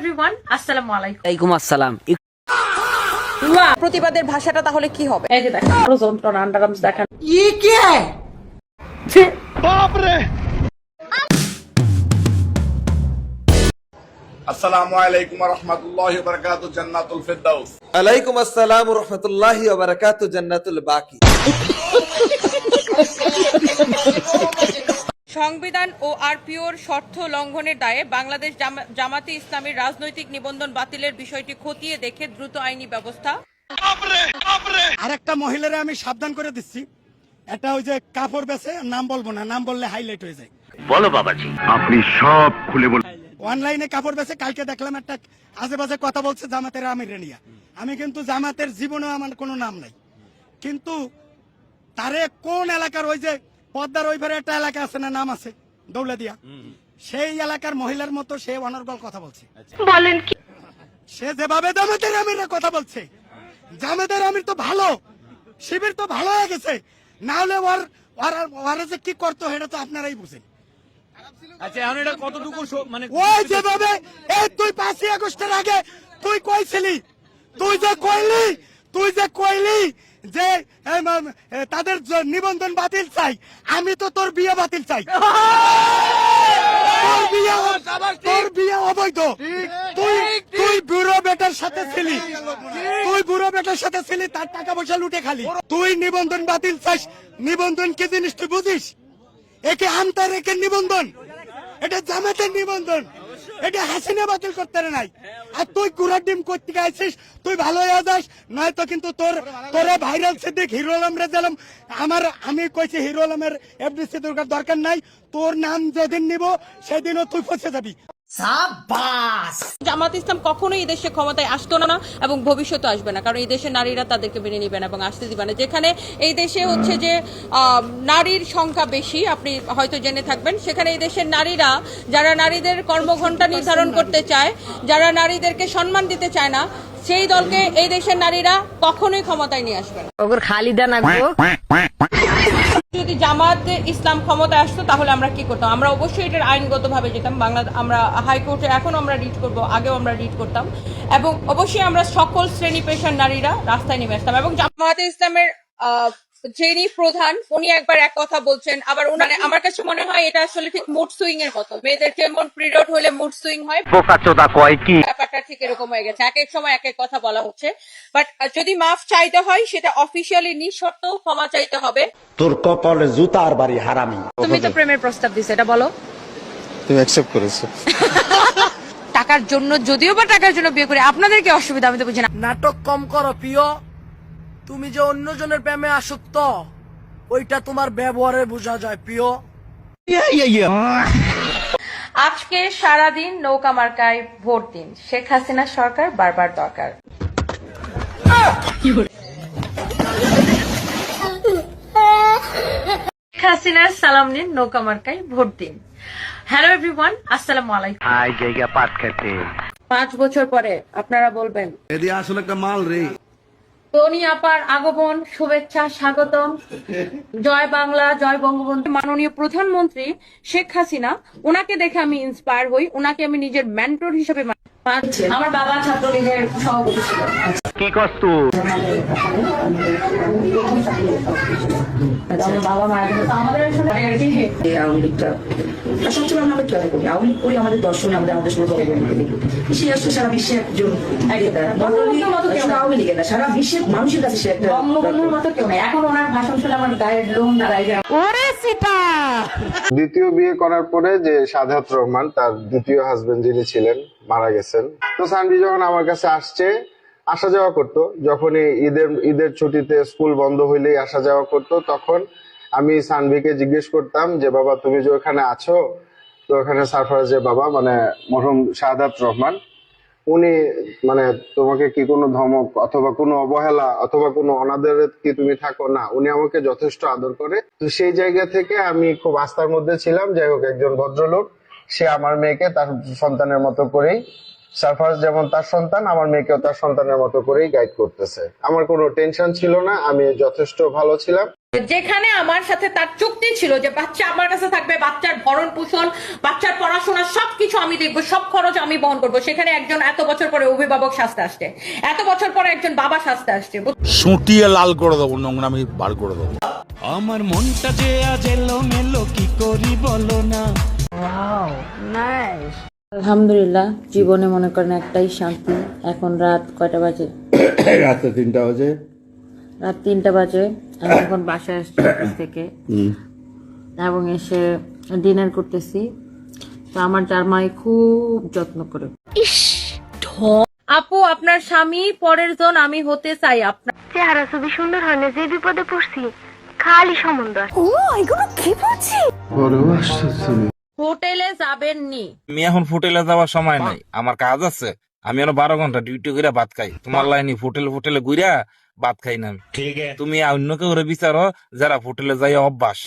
Everyone, আসসালামু আলাইকুম। ওয়ালাইকুম আসসালাম। প্রতিবাদের ভাষাটা তাহলে কি হবে? এই যে দেখেন, আরো যন্ত্রণা, আন্ডারআর্মস দেখেন। আসসালামু আলাইকুম ওয়া রাহমাতুল্লাহি ওয়া বারাকাতুহু জান্নাতুল ফিরদাউস। আলাইকুম আসসালাম ওয়া রাহমাতুল্লাহি ওয়া বারাকাতুহু জান্নাতুল বাকি। সংবিধান ও আরপিওর শর্ত লঙ্ঘনের দায়ে বাংলাদেশ জামাতে ইসলামীর রাজনৈতিক নিবন্ধন বাতিলের বিষয়টি খতিয়ে দেখে দ্রুত আইনি ব্যবস্থা। আরেকটা মহিলারে আমি সাবধান করে দিচ্ছি, এটা ওই যে কাপড় বেচে, নাম বলবো না, নাম বললে হাইলাইট হয়ে যায়। বলো বাবাজি, আপনি সব খুলে বলুন। অনলাইনে কাপড় বেচে, কালকে দেখলাম একটা আজে বাজে কথা বলছে জামাতের আমিরে নিয়ে। আমি কিন্তু জামাতের জীবনেও আমার কোনো নাম নাই, কিন্তু তারে কোন এলাকার, ওই যে পদ্মার ওই পারে একটা এলাকা আছে না, নাম আছে দৌলতদিয়া, সেই এলাকার মহিলার মতো সে অনর্গল কথা বলছে। বলেন কি? সে যেভাবে জামাতের আমিরের কথা বলছে, জামাতের আমির তো ভালো, শিবির তো ভালো হয়ে গেছে, না হলে ওরা যে কি করতো সেটা তো আপনারাই বুঝেন। আচ্ছা, এখন এটা কতটুকু মানে ওই যেভাবে এই তুই 5ই আগস্টের আগে তুই কইছিলি, তুই যে কইলি যে তাদের নিবন্ধন বাতিল চাই, আমি তো তোর বিয়ে বাতিল চাই। তোর বিয়ে অবৈধ। তুই বুড়ো বেটার সাথে ছিলি, তার টাকা পয়সা লুটে খালি। তুই নিবন্ধন বাতিল চাস। নিবন্ধন কি জিনিস তুই বুঝিস? একে আনতার, একে নিবন্ধন, এটা জামাতের নিবন্ধন, এটা হাসিনা বাতিল করতে নাই। আর তুই কুড়ার ডিম করতে গাইছিস, তুই ভালো হয়ে যাস, নয়তো কিন্তু তোরে ভাইরাল সিদ্দিক হিরো আলম রেজালাম আমি কইছি হিরো আলমের এফডিসি দরকার নাই। তোর নাম যেদিন নিব সেদিনও তুই ফসে যাবি। জামাত ইসলাম কখনোই এই দেশে ক্ষমতায় আসতো না এবং ভবিষ্যতে আসবে না, কারণ এই দেশের নারীরা তাদেরকে মেনে নিবে না এবং আসতে দিবে না। যেখানে এই দেশে হচ্ছে যে নারীর সংখ্যা বেশি, আপনি হয়তো জেনে থাকবেন, সেখানে এই দেশের নারীরা, যারা নারীদের কর্মঘণ্টা নির্ধারণ করতে চায়, যারা নারীদেরকে সম্মান দিতে চায় না, সেই দলকে এই দেশের নারীরা কখনোই ক্ষমতায় নিয়ে আসবে না। ওগর খালিদা না গো। যদি জামাত ইসলাম ক্ষমতায় আসতো তাহলে আমরা কি করতাম? আমরা অবশ্যই এটার আইনগতভাবে যেতাম। আমরা হাইকোর্টে এখন আমরা রিট করব, আগেও আমরা রিট করতাম, এবং অবশ্যই আমরা সকল শ্রেণী পেশার নারীরা রাস্তায় নেমে আসতাম। এবং জামায়াতে ইসলামের যিনি প্রধান, উনি একবার এক কথা বলছেন, আবার আমার কাছে মনে হয় এটা আসলে ঠিক মুড সুইং এর মতো। মেয়েদের যেমন পিরিয়ড হলে মুড সুইং হয়, বোকাচোদা কয় কি? ব্যাপারটা ঠিক এরকম হয়ে গেছে। এক এক সময় এক এক কথা বলা হচ্ছে, বাট যদি মাফ চাইতে হয় সেটা অফিসিয়ালি নিঃশর্ত ক্ষমা চাইতে হবে। তোর কপালে জুতার বাড়ি হারামি। তুমি তো প্রেমের প্রস্তাব দিছো, এটা বলো। তুমি অ্যাকসেপ্ট করেছো? টাকার জন্য, যদিও বা টাকার জন্য বিয়ে করে আপনাদের কি অসুবিধা, আমি তো বুঝি না। নাটক কম করো প্রিয়। তুমি যে অন্যজনের প্রেমে আসক্ত, ওইটা তোমার ব্যবহারে বোঝা যায় প্রিয়। আজকে সারাদিন নৌকা মার্কায় ভোট দিন, শেখ হাসিনা সরকার বারবার দরকার। শেখ হাসিনার সালাম নিন, নৌকা মার্কায় ভোট দিন। হ্যালো এভরিওয়ান, আসসালামু আলাইকুম। আই জায়গা পাট খেতে 5 বছর পরে আপনারা বলবেন এদি আসলে একটা মাল রে। তনি আপার আগমন, শুভেচ্ছা, স্বাগতম, জয় বাংলা, জয় বঙ্গবন্ধু। মাননীয় প্রধানমন্ত্রী শেখ হাসিনা, ওনাকে দেখে আমি ইন্সপায়ার হই, ওনাকে আমি নিজের মেন্টর হিসেবে মানছি। আমার বাবা ছাত্রলীগের সভাপতি ছিল। কি কষ্ট? আমার বাবা মারা গেল, আমাদের আসলে আওয়ামী লীগটা সবচেয়ে আমরা খেয়াল করি, আওয়ামী লীগ করি আমাদের দর্শনে, আমাদের সঙ্গে সে আসলে সারা বিশ্বে একজন আওয়ামী লীগের না, সারা বিশ্বের মানুষের কাছে সে একটা বঙ্গবন্ধুর মতো কেউ নেই। এখন ওনার ভাষণ শুনে আমার গায়ের লোম দাঁড়ায় যায়। দ্বিতীয় বিয়ে করার পরে যে সাধাত রহমান, তার দ্বিতীয় হাজবেন্ড যিনি ছিলেন, মারা গেছেন। তো সানভি যখন আমার কাছে আসা যাওয়া করতো, যখনই ঈদের ছুটিতে স্কুল বন্ধ হইলেই আসা যাওয়া করতো, তখন আমি সানভিকে জিজ্ঞেস করতাম যে বাবা তুমি যে ওখানে আছো, তো ওখানে সারফরাজের বাবা মানে মরহুম সাদাত রহমান, উনি মানে তোমাকে কি কোনো ধমক অথবা কোনো অবহেলা অথবা কোনো অনাদরে কি তুমি থাকো? না, উনি আমাকে যথেষ্ট আদর করে। তো সেই জায়গা থেকে আমি খুব আস্থার মধ্যে ছিলাম। যাই হোক, একজন ভদ্রলোক, সে আমার মেয়েকে তার সন্তানের মতো করেই, সারফরাজ যেমন তার সন্তান, আমার মেয়েকেও তার সন্তানের মতো করেই গাইড করতেছে। আমার কোনো টেনশন ছিল না, আমি যথেষ্ট ভালো ছিলাম। যেখানে আমার সাথে তার চুক্তি ছিল যে বাচ্চা আমার কাছে থাকবে, বাচ্চার ভরণ পোষণ, বাচ্চার পড়াশোনা সবকিছু আমি দেখবো, সব খরচ আমি বহন করবো, সেখানে একজন এত বছর পরে অভিভাবক শাস্তে আসছে, এত বছর পরে একজন বাবা শাস্তে আসছে। সুটিয়ে লাল করে দেবো, নোংরামি বার করে দেবো। আমার মনটা যে আজ এলো মেলো কি করি বলো না। আলহামদুলিল্লাহ, জীবনে মনে করেন একটাই শান্তি। এখন রাত কয়টা বাজে? রাতে 3টা বাজে। রাত 3টা বাজে। আমি এখন বাসায় আসছি অফিস থেকে এবং এসে ডিনার করতেছি। তো আমার জামাই খুব যত্ন করে। আপু, আপনার স্বামী পরের জন আমি হতে চাই। আপনার চেহারা ছবি সুন্দর হয় না, যে বিপদে পড়ছি খালি সম্বন্ধ। ও এগুলো কি বলছি? হোটেলে যাবেন নি? আমি এখন হোটেলে যাওয়ার সময় নাই, আমার কাজ আছে। আমি আরো 12 ঘন্টা ডিউটি করে ভাত খাই। তোমার লাইনি হোটেলে ঘুরা ভাত খাই না। তুমি অন্য কেউ বিচারো যারা হোটেলে যাই অভ্যাস।